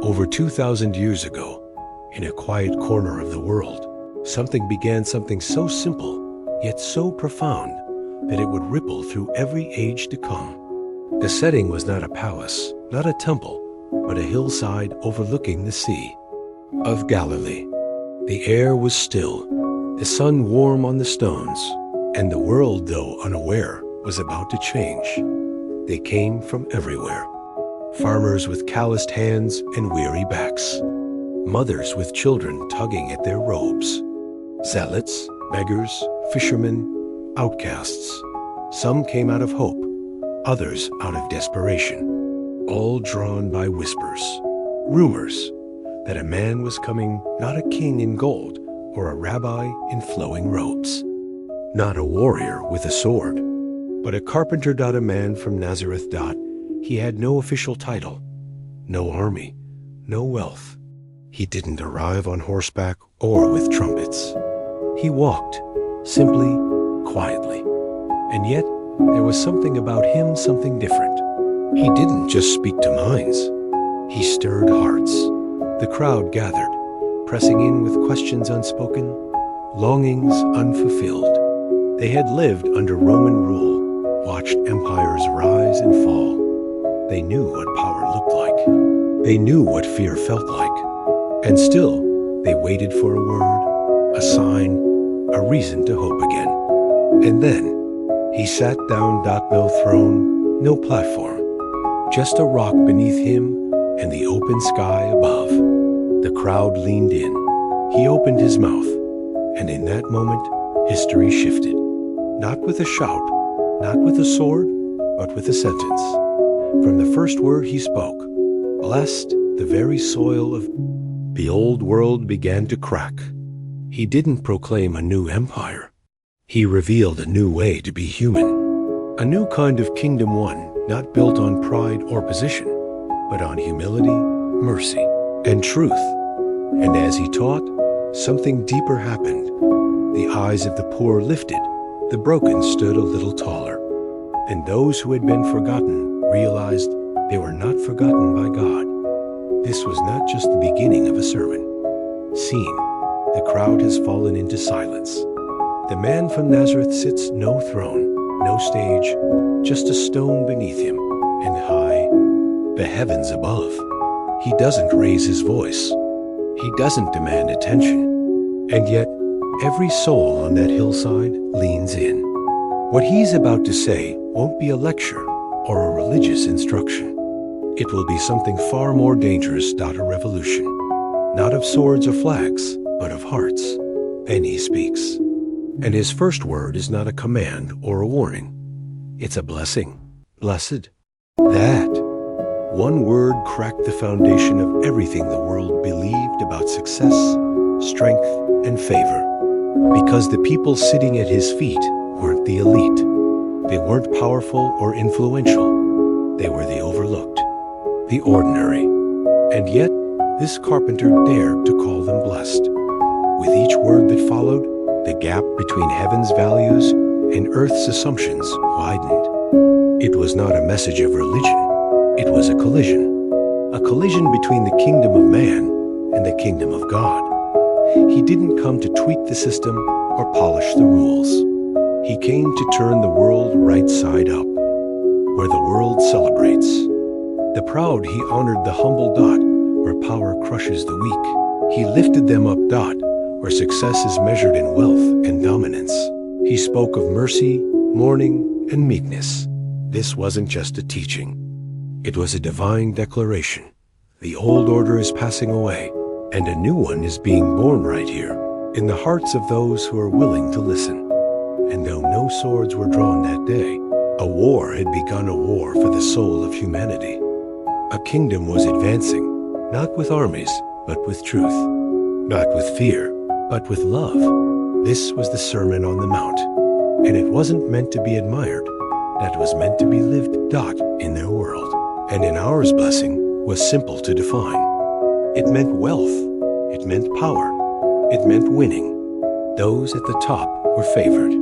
Over 2,000 years ago, in a quiet corner of the world, something began, something so simple, yet so profound, that it would ripple through every age to come. The setting was not a palace, not a temple, but a hillside overlooking the Sea of Galilee. The air was still, the sun warm on the stones, and the world, though unaware, was about to change. They came from everywhere. Farmers with calloused hands and weary backs. Mothers with children tugging at their robes. Zealots, beggars, fishermen, outcasts. Some came out of hope, others out of desperation, all drawn by whispers, rumors, that a man was coming, not a king in gold or a rabbi in flowing robes, not a warrior with a sword, but a carpenter. A man from Nazareth. He had no official title, no army, no wealth. He didn't arrive on horseback or with trumpets. He walked, simply, quietly. And yet, there was something about him, something different. He didn't just speak to minds. He stirred hearts. The crowd gathered, pressing in with questions unspoken, longings unfulfilled. They had lived under Roman rule, watched empires rise and fall. They knew what power looked like. They knew what fear felt like. And still, they waited for a word, a sign, a reason to hope again. And then, he sat down. No throne, no platform, just a rock beneath him and the open sky above. The crowd leaned in. He opened his mouth, and in that moment, history shifted. Not with a shout, not with a sword, but with a sentence. From the first word he spoke, blessed the very soil of the old world began to crack. He didn't proclaim a new empire. He revealed a new way to be human. A new kind of kingdom, one not built on pride or position, but on humility, mercy, and truth. And as he taught, something deeper happened. The eyes of the poor lifted, the broken stood a little taller, and those who had been forgotten realized they were not forgotten by God. This was not just the beginning of a sermon. Seen, the crowd has fallen into silence. The man from Nazareth sits, no throne, no stage, just a stone beneath him, and high, the heavens above. He doesn't raise his voice. He doesn't demand attention. And yet, every soul on that hillside leans in. What he's about to say won't be a lecture or a religious instruction. It will be something far more dangerous. A revolution, not of swords or flags, but of hearts. And he speaks. And his first word is not a command or a warning. It's a blessing. Blessed. That one word cracked the foundation of everything the world believed about success, strength, and favor. Because the people sitting at his feet weren't the elite. They weren't powerful or influential. They were the overlooked, the ordinary. And yet, this carpenter dared to call them blessed. With each word that followed, the gap between heaven's values and earth's assumptions widened. It was not a message of religion. It was a collision between the kingdom of man and the kingdom of God. He didn't come to tweak the system or polish the rules. He came to turn the world right side up, where the world celebrates. The proud he honored, the humble. Where power crushes the weak, he lifted them up. Where success is measured in wealth and dominance. He spoke of mercy, mourning, and meekness. This wasn't just a teaching. It was a divine declaration. The old order is passing away, and a new one is being born right here, in the hearts of those who are willing to listen. And though no swords were drawn that day, a war had begun, a war for the soul of humanity. A kingdom was advancing, not with armies, but with truth. Not with fear, but with love. This was the Sermon on the Mount, and it wasn't meant to be admired. That was meant to be lived. In their world. And in ours, blessing was simple to define. It meant wealth. It meant power. It meant winning. Those at the top were favored.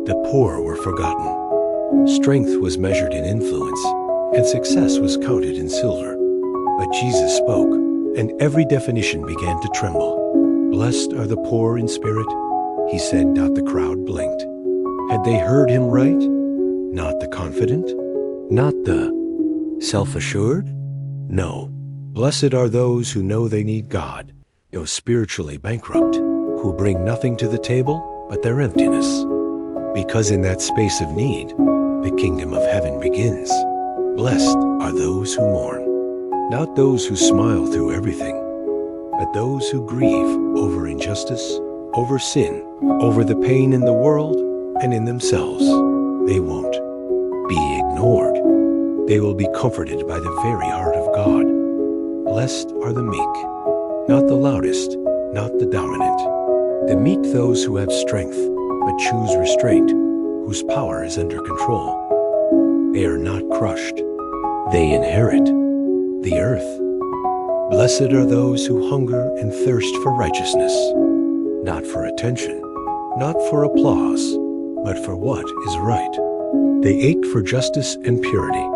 The poor were forgotten. Strength was measured in influence, and success was counted in silver. But Jesus spoke and every definition began to tremble. "Blessed are the poor in spirit," he said. The crowd blinked. Had they heard him right? Not the confident? Not the self-assured? No. Blessed are those who know they need God, though spiritually bankrupt, who bring nothing to the table but their emptiness. Because in that space of need, the kingdom of heaven begins. Blessed are those who mourn, not those who smile through everything, but those who grieve over injustice, over sin, over the pain in the world and in themselves. They won't be ignored. They will be comforted by the very heart of God. Blessed are the meek, not the loudest, not the dominant. The meek, those who have strength, but choose restraint, whose power is under control. They are not crushed. They inherit the earth. Blessed are those who hunger and thirst for righteousness, not for attention, not for applause, but for what is right. They ache for justice and purity,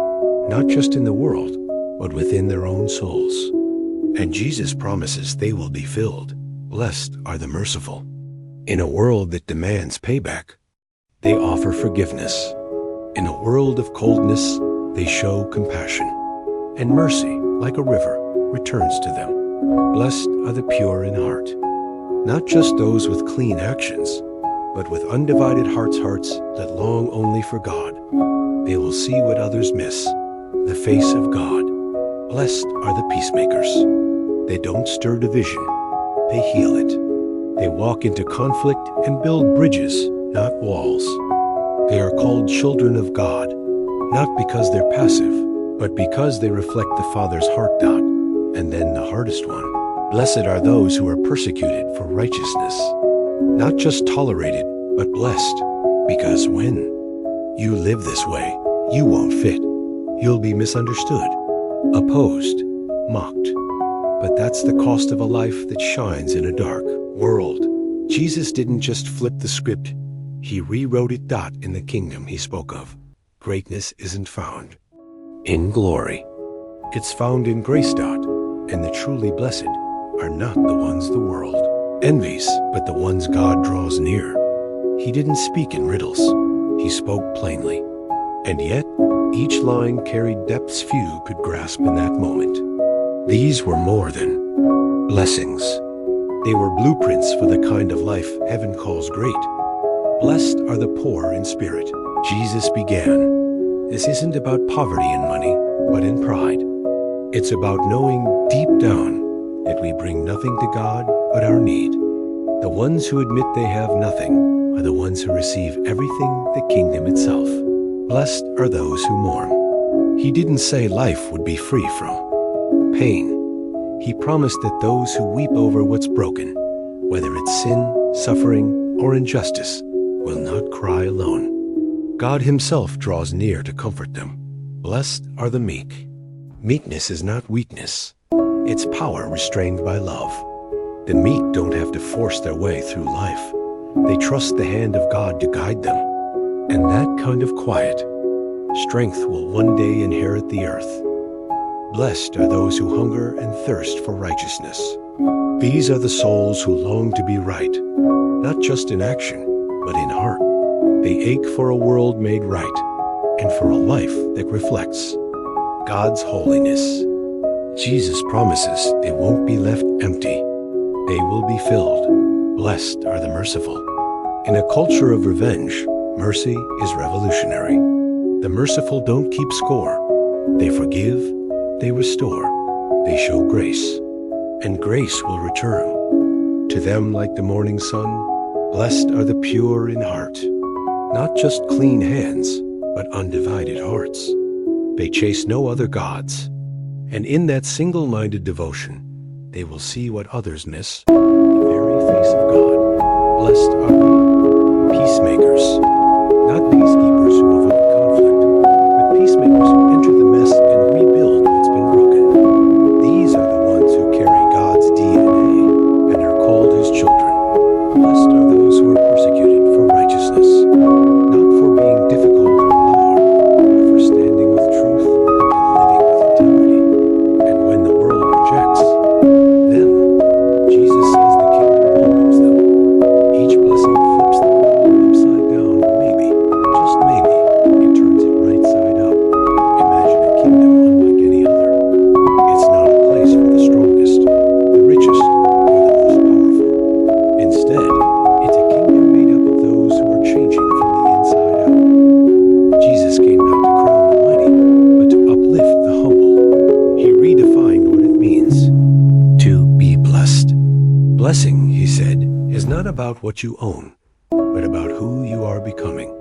not just in the world, but within their own souls. And Jesus promises they will be filled. Blessed are the merciful. In a world that demands payback, they offer forgiveness. In a world of coldness, they show compassion. And mercy, like a river, returns to them. Blessed are the pure in heart, not just those with clean actions, but with undivided hearts that long only for God. They will see what others miss, the face of God. Blessed are the peacemakers. They don't stir division, they heal it. They walk into conflict and build bridges, not walls. They are called children of God, not because they're passive, but because they reflect the Father's heart. And then the hardest one. Blessed are those who are persecuted for righteousness, not just tolerated, but blessed, because when you live this way, you won't fit. You'll be misunderstood, opposed, mocked. But that's the cost of a life that shines in a dark world. Jesus didn't just flip the script, he rewrote it. In the kingdom he spoke of, greatness isn't found in glory. It's found in grace. And the truly blessed are not the ones the world envies, but the ones God draws near. He didn't speak in riddles, he spoke plainly. And yet, each line carried depths few could grasp in that moment. These were more than blessings. They were blueprints for the kind of life heaven calls great. Blessed are the poor in spirit, Jesus began. This isn't about poverty and money, but in pride. It's about knowing deep down that we bring nothing to God but our need. The ones who admit they have nothing are the ones who receive everything, the kingdom itself. Blessed are those who mourn. He didn't say life would be free from pain. He promised that those who weep over what's broken, whether it's sin, suffering, or injustice, will not cry alone. God himself draws near to comfort them. Blessed are the meek. Meekness is not weakness. It's power restrained by love. The meek don't have to force their way through life. They trust the hand of God to guide them. And that kind of quiet strength will one day inherit the earth. Blessed are those who hunger and thirst for righteousness. These are the souls who long to be right, not just in action, but in heart. They ache for a world made right, and for a life that reflects God's holiness. Jesus promises they won't be left empty. They will be filled. Blessed are the merciful. In a culture of revenge, mercy is revolutionary. The merciful don't keep score. They forgive, they restore, they show grace. And grace will return to them like the morning sun. Blessed are the pure in heart. Not just clean hands, but undivided hearts. They chase no other gods, and in that single-minded devotion, they will see what others miss, the very face of God. Blessed are the peacemakers, not peacekeepers who avoid conflict, but peacemakers who enter the mess and rebuild what's been broken. These are the ones who carry God's DNA and are called his children. Blessed are those who are persecuted for righteousness, not for being difficult or loud, but for standing with truth and living with integrity. And when the world rejects, Blessing, he said, is not about what you own, but about who you are becoming.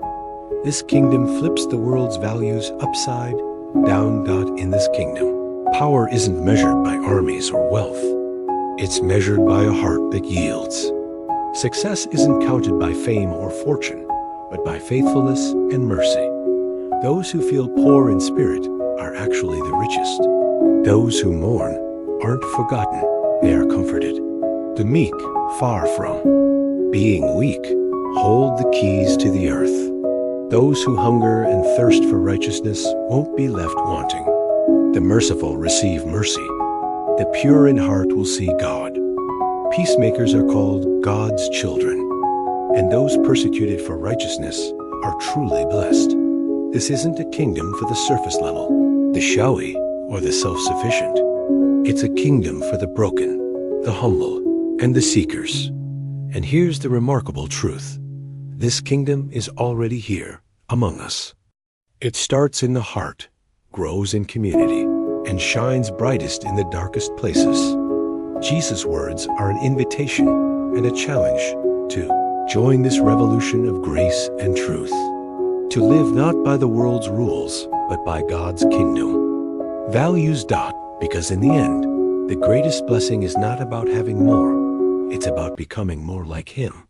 This kingdom flips the world's values upside down. In this kingdom, power isn't measured by armies or wealth. It's measured by a heart that yields. Success isn't counted by fame or fortune, but by faithfulness and mercy. Those who feel poor in spirit are actually the richest. Those who mourn aren't forgotten, they are comforted. The meek, far from being weak, hold the keys to the earth. Those who hunger and thirst for righteousness won't be left wanting. The merciful receive mercy. The pure in heart will see God. Peacemakers are called God's children, and those persecuted for righteousness are truly blessed. This isn't a kingdom for the surface level, the showy, or the self-sufficient. It's a kingdom for the broken, the humble, and the seekers. And here's the remarkable truth. This kingdom is already here among us. It starts in the heart, grows in community, and shines brightest in the darkest places. Jesus' words are an invitation and a challenge to join this revolution of grace and truth, to live not by the world's rules, but by God's kingdom. Values. Because in the end, the greatest blessing is not about having more, it's about becoming more like Him.